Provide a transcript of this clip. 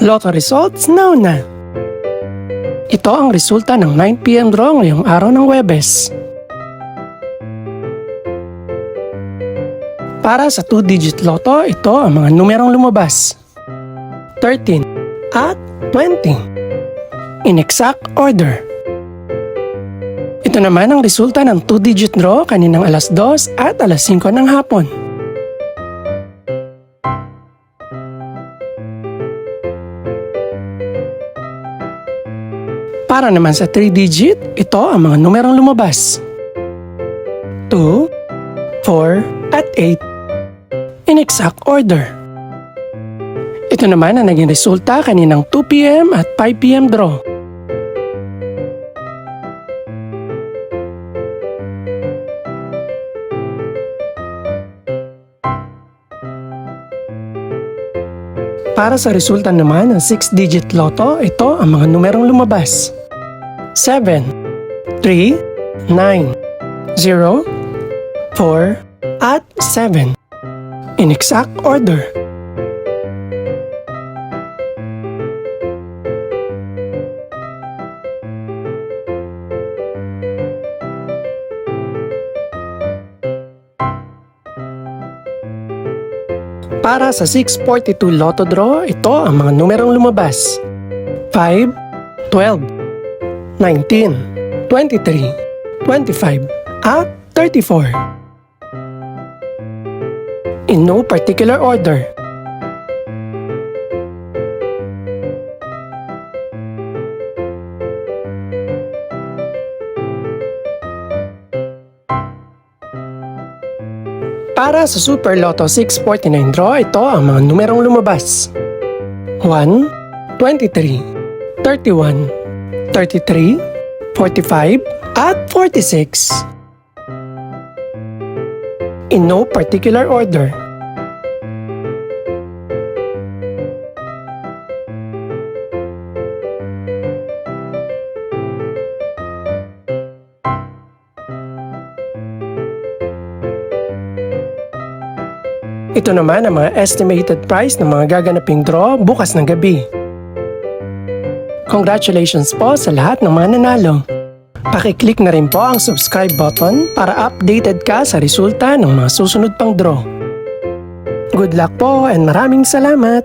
Lotto results now na! Ito ang resulta ng 9 PM draw ngayong araw ng Huwebes. Para sa 2-digit lotto, ito ang mga numerong lumabas: 13 at 20. In exact order. Ito naman ang resulta ng 2-digit draw kaninang alas 2 at alas 5 ng hapon. Para naman sa 3-digit, ito ang mga numerong lumabas: 2, 4, at 8. In exact order. Ito naman ang naging resulta kaninang 2 PM at 5 PM draw. Para sa resulta naman ng 6-digit lotto, ito ang mga numerong lumabas: 7, 3, 9, 0, 4, at 7. In exact order. Para sa 642 Lotto Draw, ito ang mga numerong lumabas: 5, 12, 19, 23, 25, at 34. In no particular order. Para sa Super Lotto 649 draw, ito ang mga numerong lumabas: 1, 23, 31, 33, 45, at 46. In no particular order. Ito naman ang mga estimated price ng mga gaganaping draw bukas ng gabi. Congratulations po sa lahat ng mga nanalo. Pakiclick na rin po ang subscribe button para updated ka sa resulta ng mga susunod pang draw. Good luck po and maraming salamat!